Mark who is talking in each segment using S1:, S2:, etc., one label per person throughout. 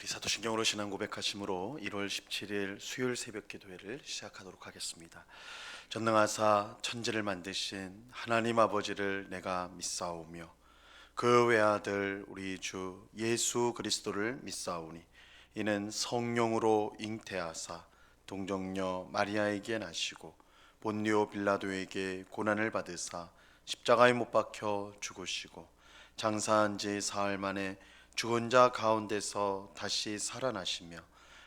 S1: 우리 사도신경으로 신앙 고백하심으로 1월 17일 수요일 새벽 기도회를 시작하도록 하겠습니다. 전능하사 천지를 만드신 하나님 아버지를 내가 믿사오며 그 외아들 우리 주 예수 그리스도를 믿사오니 이는 성령으로 잉태하사 동정녀 마리아에게 나시고 본디오 빌라도에게 고난을 받으사 십자가에 못 박혀 죽으시고 장사한 지 사흘 만에 죽은 자 가운데서 다시 살아나시며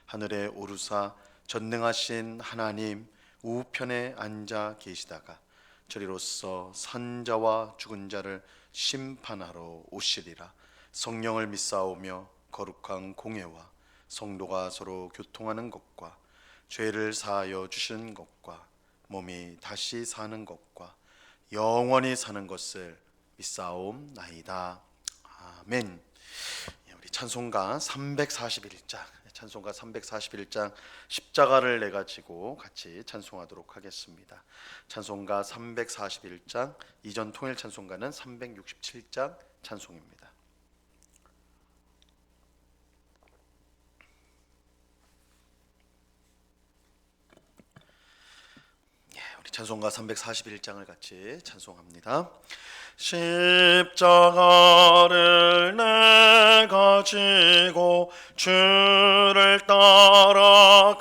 S1: 하늘에 오르사 전능하신 하나님 우편에 앉아 계시다가 저리로서 산자와 죽은 자를 심판하러 오시리라. 성령을 믿사오며 거룩한 공회와 성도가 서로 교통하는 것과 죄를 사하여 주시는 것과 몸이 다시 사는 것과 영원히 사는 것을 믿사옵나이다. 아멘. 우리 찬송가 341장 십자가를 내 가지고 같이 찬송하도록 하겠습니다. 찬송가 341장, 이전 통일 찬송가는 367장 찬송입니다. 우리 찬송가 341장을 같이 찬송합니다. 십자가를 내가 지고 주를 따라갑니다.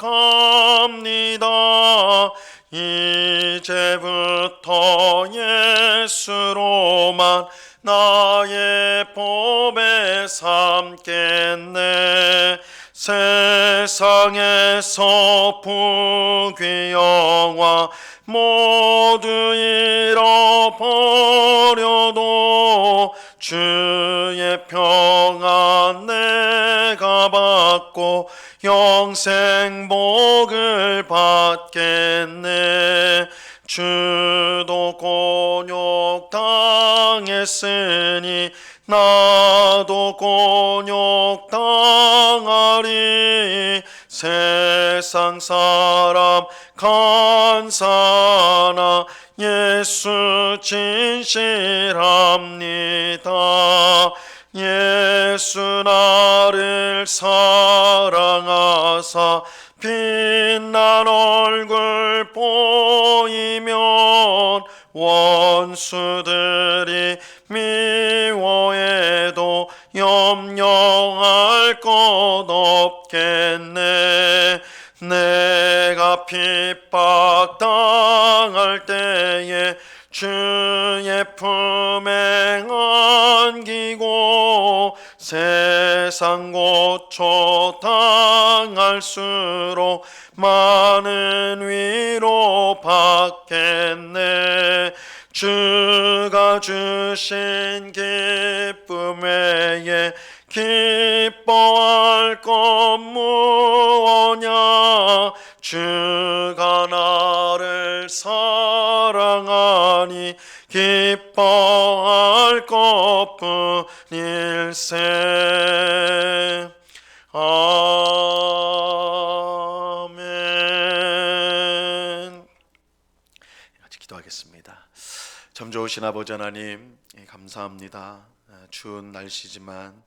S1: 이제부터 예수로만 나의 법에 삼겠네. 세상에서 부귀 영화 모두 잃어버려도 주의 평안 내가 받고 영생 복을 받겠네. 주도 곤욕 당했으니 나도 곤욕 당하리. 세상 사람 간사나 예수 진실합니다. 예수 나를 사랑하사 빛난 얼굴 보이면 원수들이 미워해도 염려할 것 없겠네. 내가 핍박당할 때에 주의 품에 안기고 세상 고초 당할수록 많은 위로 받겠네. 주가 주신 기쁨 외에 기뻐할 것 무엇냐. 주가 나를 사랑하니 기뻐할 것뿐일세. 아멘. 같이 기도하겠습니다. 참 좋으신 아버지 하나님, 감사합니다. 추운 날씨지만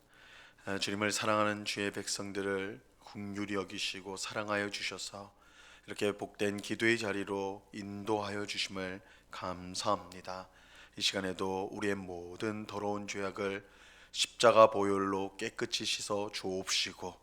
S1: 주님을 사랑하는 주의 백성들을 긍휼히 여기시고 사랑하여 주셔서 이렇게 복된 기도의 자리로 인도하여 주심을 감사합니다. 이 시간에도 우리의 모든 더러운 죄악을 십자가 보혈로 깨끗이 씻어 주옵시고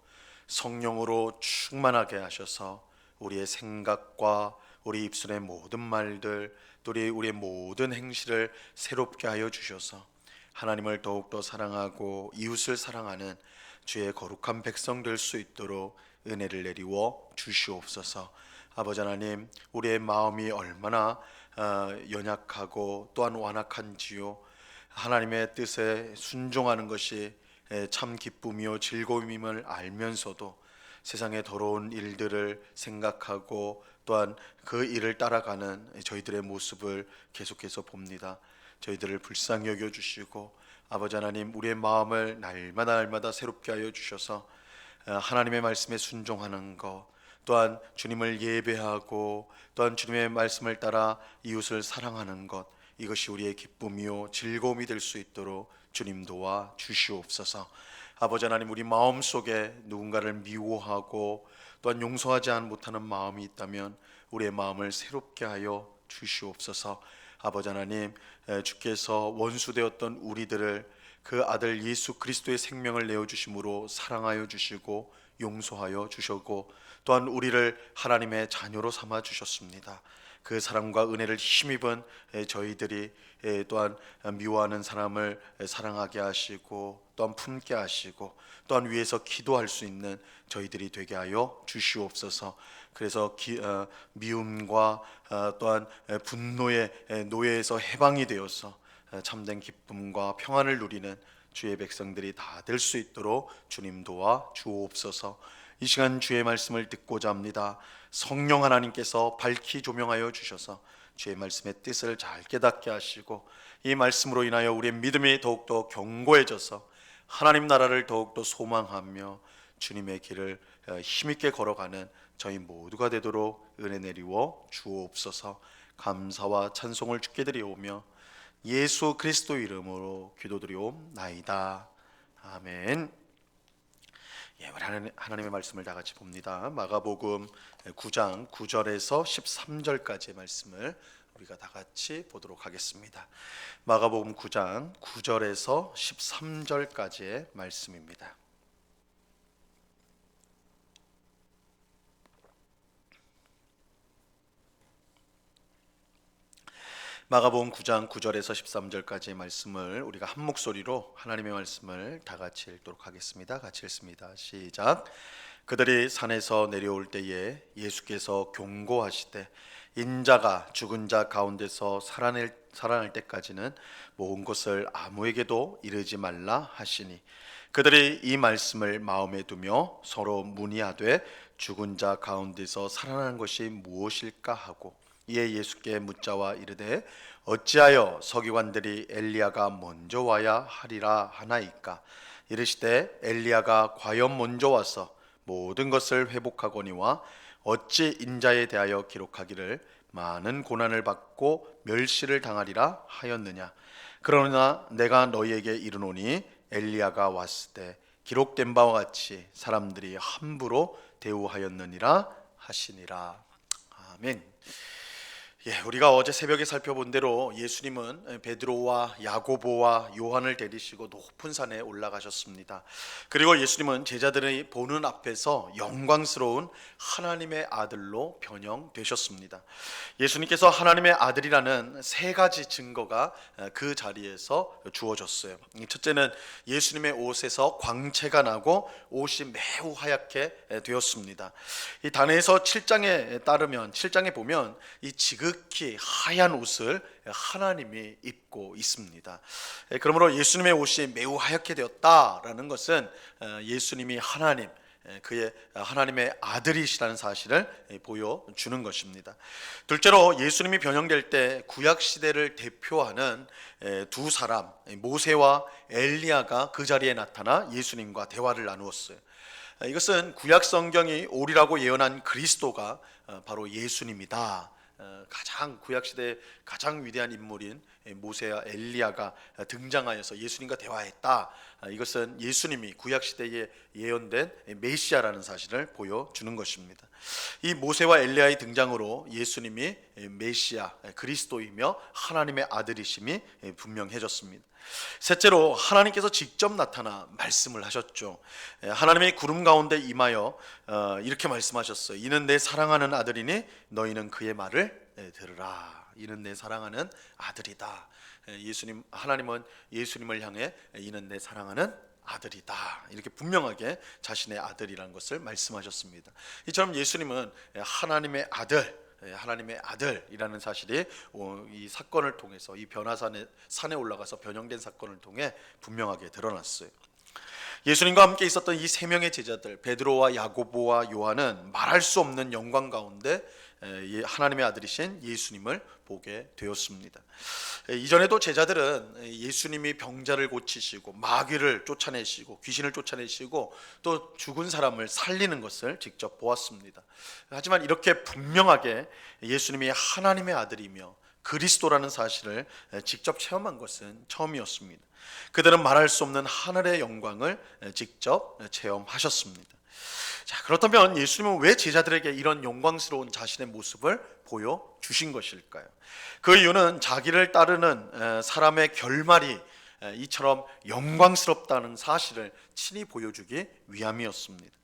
S1: 성령으로 충만하게 하셔서 우리의 생각과 우리 입술의 모든 말들 또 우리의 모든 행실을 새롭게 하여 주셔서 하나님을 더욱더 사랑하고 이웃을 사랑하는 주의 거룩한 백성 될 수 있도록 은혜를 내리워 주시옵소서. 아버지 하나님, 우리의 마음이 얼마나 연약하고 또한 완악한지요, 하나님의 뜻에 순종하는 것이 참 기쁨이요 즐거움임을 알면서도 세상의 더러운 일들을 생각하고 또한 그 일을 따라가는 저희들의 모습을 계속해서 봅니다. 저희들을 불쌍히 여겨주시고 아버지 하나님, 우리의 마음을 날마다 새롭게 하여 주셔서 하나님의 말씀에 순종하는 것, 또한 주님을 예배하고 또한 주님의 말씀을 따라 이웃을 사랑하는 것, 이것이 우리의 기쁨이요 즐거움이 될 수 있도록 주님 도와 주시옵소서. 아버지 하나님, 우리 마음속에 누군가를 미워하고 또한 용서하지 못하는 마음이 있다면 우리의 마음을 새롭게 하여 주시옵소서. 아버지 하나님, 주께서 원수되었던 우리들을 그 아들 예수 그리스도의 생명을 내어주심으로 사랑하여 주시고 용서하여 주셨고 또한 우리를 하나님의 자녀로 삼아 주셨습니다. 그 사랑과 은혜를 힘입은 저희들이 또한 미워하는 사람을 사랑하게 하시고 또한 품게 하시고 또한 위에서 기도할 수 있는 저희들이 되게 하여 주시옵소서. 그래서 미움과 또한 분노의 노예에서 해방이 되어서 참된 기쁨과 평안을 누리는 주의 백성들이 다 될 수 있도록 주님 도와 주옵소서. 이 시간 주의 말씀을 듣고자 합니다. 성령 하나님께서 밝히 조명하여 주셔서 주의 말씀의 뜻을 잘 깨닫게 하시고 이 말씀으로 인하여 우리의 믿음이 더욱더 견고해져서 하나님 나라를 더욱더 소망하며 주님의 길을 힘있게 걸어가는 저희 모두가 되도록 은혜 내리워 주옵소서. 감사와 찬송을 주께 드리오며 예수 그리스도 이름으로 기도드리옵나이다. 아멘. 예, 우리 하나님의 말씀을 다 같이 봅니다. 마가복음 9장 9절에서 13절까지의 말씀을 우리가 다 같이 보도록 하겠습니다. 마가복음 9장 9절에서 13절까지의 말씀입니다. 마가복음 9장 9절에서 13절까지의 말씀을 우리가 한 목소리로 하나님의 말씀을 다 같이 읽도록 하겠습니다. 같이 읽습니다. 시작. 그들이 산에서 내려올 때에 예수께서 경고하시되 인자가 죽은 자 가운데서 살아날 때까지는 모은 것을 아무에게도 이르지 말라 하시니 그들이 이 말씀을 마음에 두며 서로 문의하되 죽은 자 가운데서 살아난 것이 무엇일까 하고 이에 예수께 묻자와 이르되 어찌하여 서기관들이 엘리야가 먼저 와야 하리라 하나이까. 이르시되 엘리야가 과연 먼저 와서 모든 것을 회복하거니와 어찌 인자에 대하여 기록하기를 많은 고난을 받고 멸시를 당하리라 하였느냐. 그러나 내가 너희에게 이르노니 엘리야가 왔을 때 기록된 바와 같이 사람들이 함부로 대우하였느니라 하시니라. 아멘. 예, 우리가 어제 새벽에 살펴본 대로 예수님은 베드로와 야고보와 요한을 데리시고 높은 산에 올라가셨습니다. 그리고 예수님은 제자들이 보는 앞에서 영광스러운 하나님의 아들로 변형되셨습니다. 예수님께서 하나님의 아들이라는 세 가지 증거가 그 자리에서 주어졌어요. 첫째는 예수님의 옷에서 광채가 나고 옷이 매우 하얗게 되었습니다. 이 다니엘서 7장에 따르면 7장에 보면 이 지극히 하얀 옷을 하나님이 입고 있습니다. 그러므로 예수님의 옷이 매우 하얗게 되었다라는 것은 예수님이 하나님, 그의 하나님의 아들이시라는 사실을 보여주는 것입니다. 둘째로 예수님이 변형될 때 구약 시대를 대표하는 두 사람 모세와 엘리야가 그 자리에 나타나 예수님과 대화를 나누었어요. 이것은 구약 성경이 오리라고 예언한 그리스도가 바로 예수님이다. 가장 구약 시대의 가장 위대한 인물인 모세와 엘리야가 등장하여서 예수님과 대화했다. 이것은 예수님이 구약 시대에 예언된 메시아라는 사실을 보여주는 것입니다. 이 모세와 엘리야의 등장으로 예수님이 메시아 그리스도이며 하나님의 아들이심이 분명해졌습니다. 셋째로 하나님께서 직접 나타나 말씀을 하셨죠. 하나님의 구름 가운데 임하여 이렇게 말씀하셨어요. 이는 내 사랑하는 아들이니 너희는 그의 말을 들으라. 이는 내 사랑하는 아들이다. 하나님은 예수님을 향해 이는 내 사랑하는 아들이다. 이렇게 분명하게 자신의 아들이라는 것을 말씀하셨습니다. 이처럼 예수님은 하나님의 아들이라는 사실이 이 사건을 통해서 이 산에 올라가서 변형된 사건을 통해 분명하게 드러났어요. 예수님과 함께 있었던 이 세 명의 제자들 베드로와 야고보와 요한은 말할 수 없는 영광 가운데 하나님의 아들이신 예수님을 보게 되었습니다. 이전에도 제자들은 예수님이 병자를 고치시고 마귀를 쫓아내시고 귀신을 쫓아내시고 또 죽은 사람을 살리는 것을 직접 보았습니다. 하지만 이렇게 분명하게 예수님이 하나님의 아들이며 그리스도라는 사실을 직접 체험한 것은 처음이었습니다. 그들은 말할 수 없는 하늘의 영광을 직접 체험하셨습니다. 자, 그렇다면 예수님은 왜 제자들에게 이런 영광스러운 자신의 모습을 보여주신 것일까요? 그 이유는 자기를 따르는 사람의 결말이 이처럼 영광스럽다는 사실을 친히 보여주기 위함이었습니다.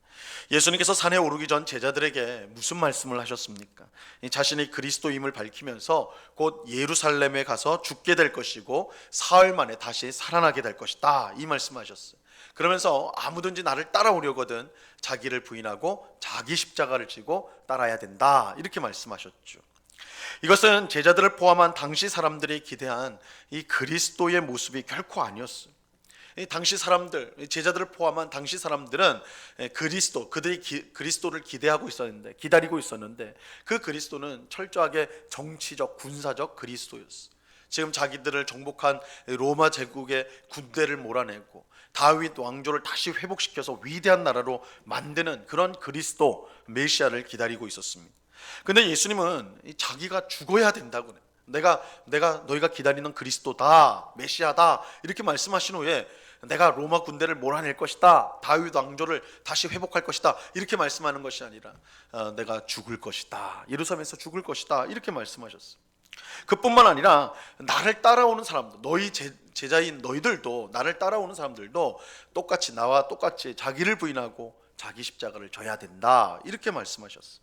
S1: 예수님께서 산에 오르기 전 제자들에게 무슨 말씀을 하셨습니까? 자신이 그리스도임을 밝히면서 곧 예루살렘에 가서 죽게 될 것이고 사흘 만에 다시 살아나게 될 것이다, 이 말씀하셨어요. 그러면서 아무든지 나를 따라오려거든 자기를 부인하고 자기 십자가를 지고 따라야 된다, 이렇게 말씀하셨죠. 이것은 제자들을 포함한 당시 사람들이 기대한 이 그리스도의 모습이 결코 아니었어요. 당시 사람들, 제자들을 포함한 당시 사람들은 그들이 그리스도를 기다리고 있었는데 그 그리스도는 철저하게 정치적, 군사적 그리스도였어요. 지금 자기들을 정복한 로마 제국의 군대를 몰아내고 다윗 왕조를 다시 회복시켜서 위대한 나라로 만드는 그런 그리스도 메시아를 기다리고 있었습니다. 근데 예수님은 자기가 죽어야 된다고, 내가 너희가 기다리는 그리스도다, 메시아다, 이렇게 말씀하신 후에 내가 로마 군대를 몰아낼 것이다, 다윗 왕조를 다시 회복할 것이다, 이렇게 말씀하는 것이 아니라 내가 죽을 것이다, 예루살렘에서 죽을 것이다, 이렇게 말씀하셨어요. 그뿐만 아니라 나를 따라오는 사람들, 너희 제자인 너희들도, 나를 따라오는 사람들도 똑같이 나와 똑같이 자기를 부인하고 자기 십자가를 져야 된다, 이렇게 말씀하셨어요.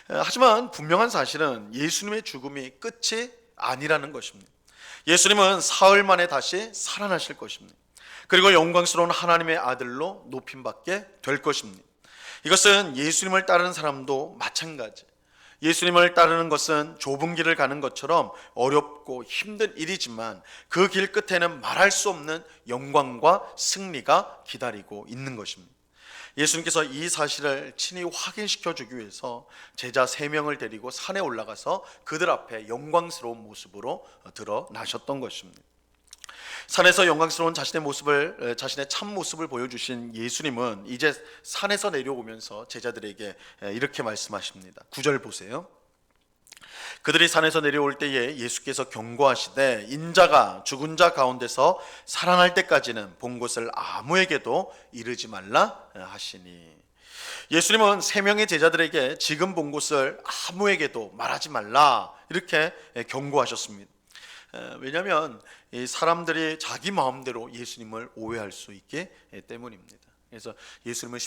S1: 하지만 분명한 사실은 예수님의 죽음이 끝이 아니라는 것입니다. 예수님은 사흘 만에 다시 살아나실 것입니다. 그리고 영광스러운 하나님의 아들로 높임받게 될 것입니다. 이것은 예수님을 따르는 사람도 마찬가지. 예수님을 따르는 것은 좁은 길을 가는 것처럼 어렵고 힘든 일이지만 그 길 끝에는 말할 수 없는 영광과 승리가 기다리고 있는 것입니다. 예수님께서 이 사실을 친히 확인시켜 주기 위해서 제자 3명을 데리고 산에 올라가서 그들 앞에 영광스러운 모습으로 드러나셨던 것입니다. 산에서 영광스러운 자신의 참 모습을 보여주신 예수님은 이제 산에서 내려오면서 제자들에게 이렇게 말씀하십니다. 9절 보세요. 그들이 산에서 내려올 때에 예수께서 경고하시되 인자가 죽은 자 가운데서 살아날 때까지는 본 곳을 아무에게도 이르지 말라 하시니, 예수님은 3명의 제자들에게 지금 본 곳을 아무에게도 말하지 말라, 이렇게 경고하셨습니다. 왜냐하면 이 사람들이 자기 마음대로 예수님을 오해할 수 있기 때문입니다. 그래서 예수님은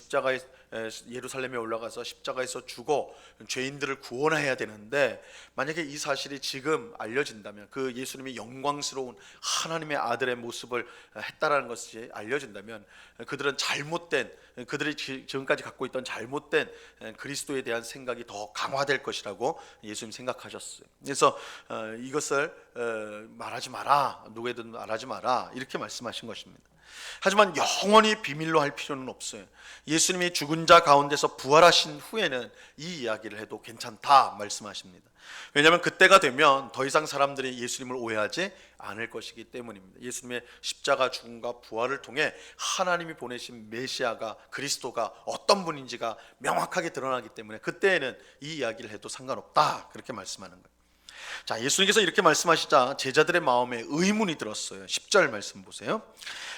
S1: 예루살렘에 올라가서 십자가에서 죽어 죄인들을 구원해야 되는데, 만약에 이 사실이 지금 알려진다면, 그 예수님이 영광스러운 하나님의 아들의 모습을 했다라는 것이 알려진다면, 그들이 지금까지 갖고 있던 잘못된 그리스도에 대한 생각이 더 강화될 것이라고 예수님 생각하셨어요. 그래서 이것을 말하지 마라, 누구에든 말하지 마라, 이렇게 말씀하신 것입니다. 하지만 영원히 비밀로 할 필요는 없어요. 예수님이 죽은 자 가운데서 부활하신 후에는 이 이야기를 해도 괜찮다 말씀하십니다. 왜냐하면 그때가 되면 더 이상 사람들이 예수님을 오해하지 않을 것이기 때문입니다. 예수님의 십자가 죽음과 부활을 통해 하나님이 보내신 메시아가, 그리스도가 어떤 분인지가 명확하게 드러나기 때문에 그때에는 이 이야기를 해도 상관없다, 그렇게 말씀하는 거예요. 자, 예수님께서 이렇게 말씀하시자 제자들의 마음에 의문이 들었어요. 10절 말씀 보세요.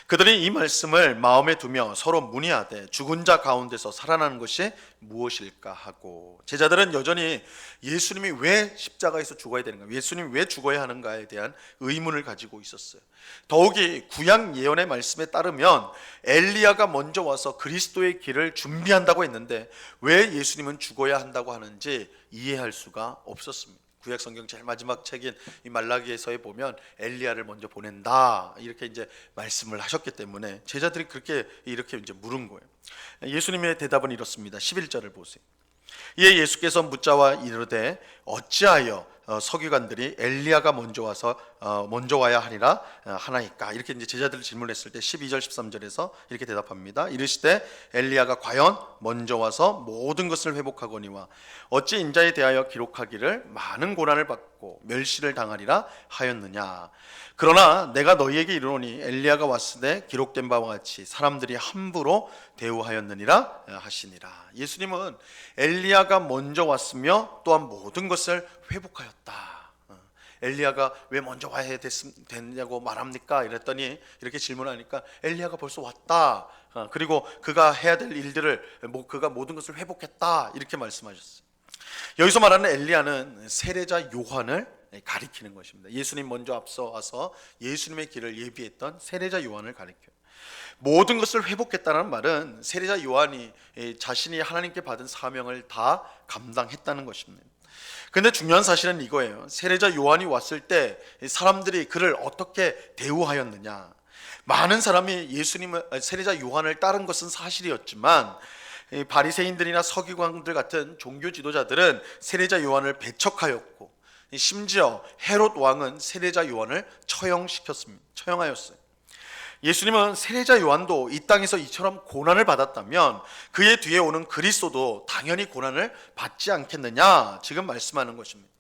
S1: 그들이 이 말씀을 마음에 두며 서로 문의하되 죽은 자 가운데서 살아나는 것이 무엇일까 하고, 제자들은 여전히 예수님이 왜 십자가에서 죽어야 되는가, 예수님이 왜 죽어야 하는가에 대한 의문을 가지고 있었어요. 더욱이 구약 예언의 말씀에 따르면 엘리야가 먼저 와서 그리스도의 길을 준비한다고 했는데 왜 예수님은 죽어야 한다고 하는지 이해할 수가 없었습니다. 구약 성경 제일 마지막 책인 이 말라기에서에 보면 엘리야를 먼저 보낸다, 이렇게 이제 말씀을 하셨기 때문에 제자들이 이렇게 이제 물은 거예요. 예수님의 대답은 이렇습니다. 11절을 보세요. 이에 예수께서 묻자와 이르되 어찌하여 서기관들이 엘리야가 먼저 와야 하리라 하나이까, 이렇게 이제 제자들을 질문했을 때 12절 13절에서 이렇게 대답합니다. 이르시되 엘리야가 과연 먼저 와서 모든 것을 회복하거니와 어찌 인자에 대하여 기록하기를 많은 고난을 받고 멸시를 당하리라 하였느냐. 그러나 내가 너희에게 이르노니 엘리야가 왔으되 기록된 바와 같이 사람들이 함부로 대우하였느니라 하시니라. 예수님은 엘리야가 먼저 왔으며 또한 모든 것을 회복하였다. 엘리야가 왜 먼저 와야 됐냐고 말합니까? 이랬더니 이렇게 질문하니까 엘리야가 벌써 왔다. 그리고 그가 해야 될 일들을 그가 모든 것을 회복했다. 이렇게 말씀하셨어요. 여기서 말하는 엘리야는 세례자 요한을 가리키는 것입니다. 예수님 먼저 앞서 와서 예수님의 길을 예비했던 세례자 요한을 가리켜요. 모든 것을 회복했다는 말은 세례자 요한이 자신이 하나님께 받은 사명을 다 감당했다는 것입니다. 근데 중요한 사실은 이거예요. 세례자 요한이 왔을 때 사람들이 그를 어떻게 대우하였느냐. 많은 사람이 세례자 요한을 따른 것은 사실이었지만 바리새인들이나 서기관들 같은 종교 지도자들은 세례자 요한을 배척하였고, 심지어 헤롯 왕은 세례자 요한을 처형하였어요. 예수님은 세례자 요한도 이 땅에서 이처럼 고난을 받았다면 그의 뒤에 오는 그리스도도 당연히 고난을 받지 않겠느냐, 지금 말씀하는 것입니다.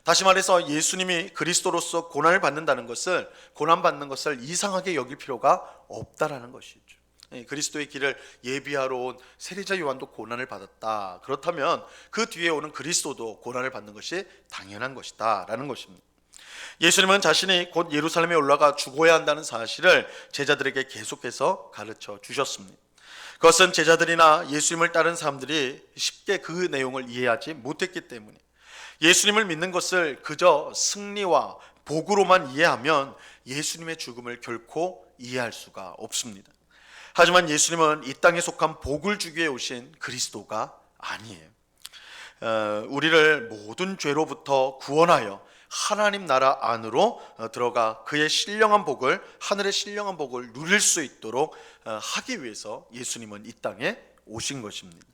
S1: 다시 말해서 예수님이 그리스도로서 고난을 받는다는 것을, 고난받는 것을 이상하게 여길 필요가 없다라는 것이죠. 그리스도의 길을 예비하러 온 세례자 요한도 고난을 받았다. 그렇다면 그 뒤에 오는 그리스도도 고난을 받는 것이 당연한 것이다 라는 것입니다. 예수님은 자신이 곧 예루살렘에 올라가 죽어야 한다는 사실을 제자들에게 계속해서 가르쳐 주셨습니다. 그것은 제자들이나 예수님을 따른 사람들이 쉽게 그 내용을 이해하지 못했기 때문에, 예수님을 믿는 것을 그저 승리와 복으로만 이해하면 예수님의 죽음을 결코 이해할 수가 없습니다. 하지만 예수님은 이 땅에 속한 복을 주기 위해 오신 그리스도가 아니에요. 우리를 모든 죄로부터 구원하여 하나님 나라 안으로 들어가 그의 신령한 복을, 하늘의 신령한 복을 누릴 수 있도록 하기 위해서 예수님은 이 땅에 오신 것입니다.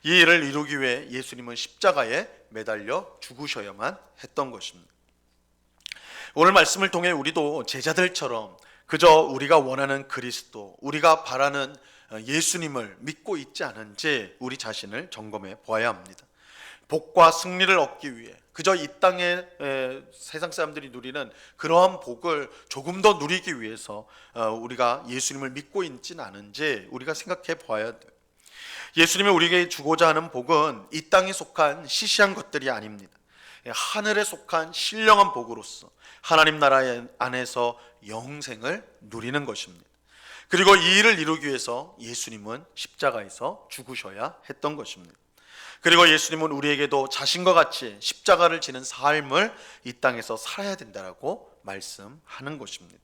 S1: 이 일을 이루기 위해 예수님은 십자가에 매달려 죽으셔야만 했던 것입니다. 오늘 말씀을 통해 우리도 제자들처럼 그저 우리가 원하는 그리스도, 우리가 바라는 예수님을 믿고 있지 않은지 우리 자신을 점검해 보아야 합니다. 복과 승리를 얻기 위해 그저 이 땅에 세상 사람들이 누리는 그러한 복을 조금 더 누리기 위해서 우리가 예수님을 믿고 있지는 않은지 우리가 생각해 보아야 돼요. 예수님이 우리에게 주고자 하는 복은 이 땅에 속한 시시한 것들이 아닙니다. 하늘에 속한 신령한 복으로서 하나님 나라 안에서 영생을 누리는 것입니다. 그리고 이 일을 이루기 위해서 예수님은 십자가에서 죽으셔야 했던 것입니다. 그리고 예수님은 우리에게도 자신과 같이 십자가를 지는 삶을 이 땅에서 살아야 된다라고 말씀하는 것입니다.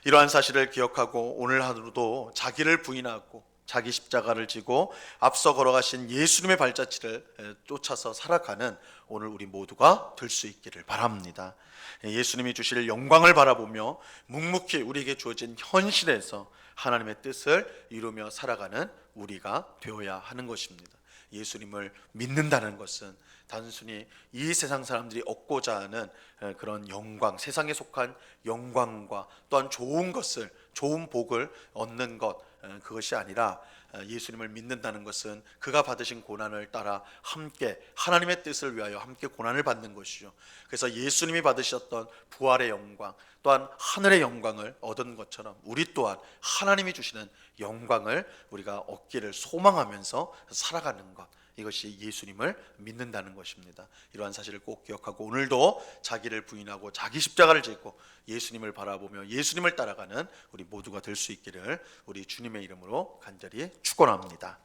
S1: 이러한 사실을 기억하고 오늘 하루도 자기를 부인하고 자기 십자가를 지고 앞서 걸어가신 예수님의 발자취를 쫓아서 살아가는 오늘 우리 모두가 될 수 있기를 바랍니다. 예수님이 주실 영광을 바라보며 묵묵히 우리에게 주어진 현실에서 하나님의 뜻을 이루며 살아가는 우리가 되어야 하는 것입니다. 예수님을 믿는다는 것은 단순히 이 세상 사람들이 얻고자 하는 그런 영광, 세상에 속한 영광과 또한 좋은 것을, 좋은 복을 얻는 것, 그것이 아니라 예수님을 믿는다는 것은 그가 받으신 고난을 따라 함께 하나님의 뜻을 위하여 함께 고난을 받는 것이죠. 그래서 예수님이 받으셨던 부활의 영광, 또한 하늘의 영광을 얻은 것처럼 우리 또한 하나님이 주시는 영광을 우리가 얻기를 소망하면서 살아가는 것, 이것이 예수님을 믿는다는 것입니다. 이러한 사실을 꼭 기억하고 오늘도 자기를 부인하고 자기 십자가를 지고 예수님을 바라보며 예수님을 따라가는 우리 모두가 될 수 있기를 우리 주님의 이름으로 간절히 축원합니다.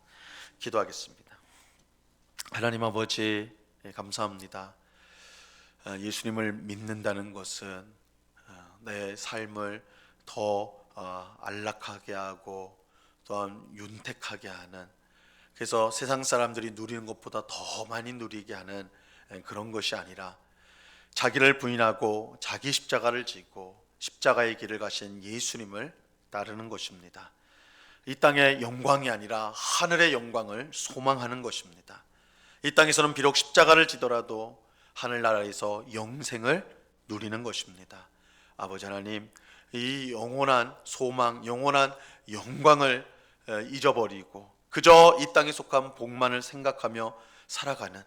S1: 기도하겠습니다. 하나님 아버지, 감사합니다. 예수님을 믿는다는 것은 내 삶을 더 안락하게 하고 또한 윤택하게 하는, 그래서 세상 사람들이 누리는 것보다 더 많이 누리게 하는 그런 것이 아니라 자기를 부인하고 자기 십자가를 지고 십자가의 길을 가신 예수님을 따르는 것입니다. 이 땅의 영광이 아니라 하늘의 영광을 소망하는 것입니다. 이 땅에서는 비록 십자가를 지더라도 하늘나라에서 영생을 누리는 것입니다. 아버지 하나님, 이 영원한 소망, 영원한 영광을 잊어버리고 그저 이 땅에 속한 복만을 생각하며 살아가는,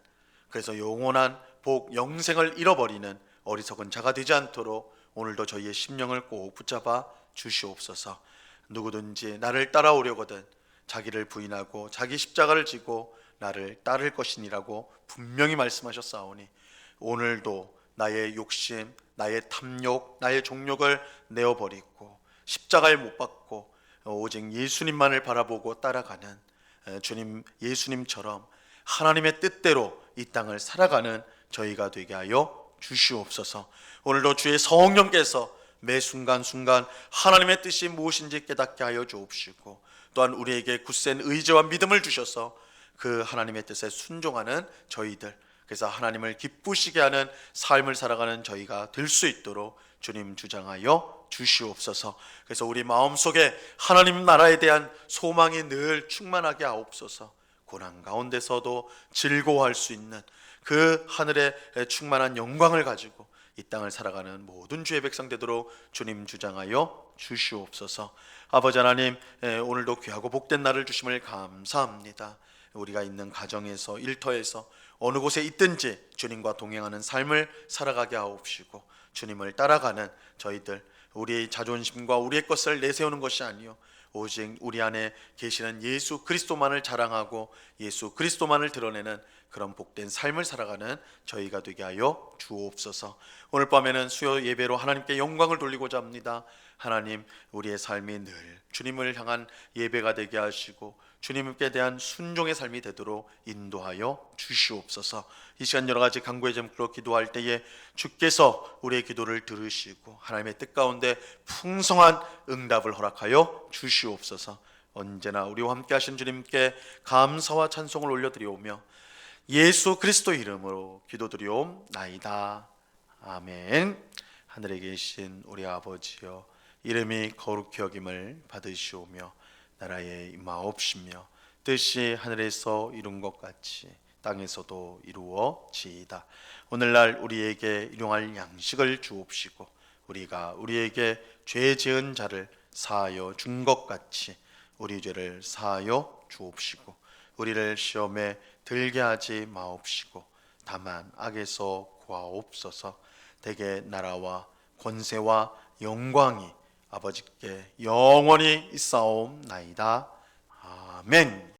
S1: 그래서 영원한 복, 영생을 잃어버리는 어리석은 자가 되지 않도록 오늘도 저희의 심령을 꼭 붙잡아 주시옵소서. 누구든지 나를 따라오려거든 자기를 부인하고 자기 십자가를 지고 나를 따를 것이니라고 분명히 말씀하셨사오니 오늘도 나의 욕심, 나의 탐욕, 나의 종욕을 내어버리고 십자가에 못 박고 오직 예수님만을 바라보고 따라가는 주님 예수님처럼 하나님의 뜻대로 이 땅을 살아가는 저희가 되게 하여 주시옵소서. 오늘도 주의 성령께서 매 순간순간 하나님의 뜻이 무엇인지 깨닫게 하여 주옵시고, 또한 우리에게 굳센 의지와 믿음을 주셔서 그 하나님의 뜻에 순종하는 저희들, 그래서 하나님을 기쁘시게 하는 삶을 살아가는 저희가 될 수 있도록 주님 주장하여 주시옵소서. 그래서 우리 마음속에 하나님 나라에 대한 소망이 늘 충만하게 하옵소서. 고난 가운데서도 즐거워할 수 있는 그 하늘의 충만한 영광을 가지고 이 땅을 살아가는 모든 주의 백성 되도록 주님 주장하여 주시옵소서. 아버지 하나님, 오늘도 귀하고 복된 날을 주심을 감사합니다. 우리가 있는 가정에서, 일터에서, 어느 곳에 있든지 주님과 동행하는 삶을 살아가게 하옵시고, 주님을 따라가는 저희들, 우리의 자존심과 우리의 것을 내세우는 것이 아니요 오직 우리 안에 계시는 예수 그리스도만을 자랑하고 예수 그리스도만을 드러내는 그런 복된 삶을 살아가는 저희가 되게 하여 주옵소서. 오늘 밤에는 수요 예배로 하나님께 영광을 돌리고자 합니다. 하나님, 우리의 삶이 늘 주님을 향한 예배가 되게 하시고 주님께 대한 순종의 삶이 되도록 인도하여 주시옵소서. 이 시간 여러 가지 간구의 제목으로 기도할 때에 주께서 우리의 기도를 들으시고 하나님의 뜻 가운데 풍성한 응답을 허락하여 주시옵소서. 언제나 우리와 함께 하신 주님께 감사와 찬송을 올려드리오며 예수 그리스도 이름으로 기도드리옵나이다. 아멘. 하늘에 계신 우리 아버지여, 이름이 거룩히 여김을 받으시오며 나라에 임하옵시며 뜻이 하늘에서 이룬 것 같이 땅에서도 이루어지이다. 오늘날 우리에게 일용할 양식을 주옵시고 우리가 우리에게 죄 지은 자를 사하여 준 것 같이 우리 죄를 사하여 주옵시고 우리를 시험에 들게 하지 마옵시고 다만 악에서 구하옵소서. 대개 나라와 권세와 영광이 아버지께 영원히 있사옵나이다. 아멘.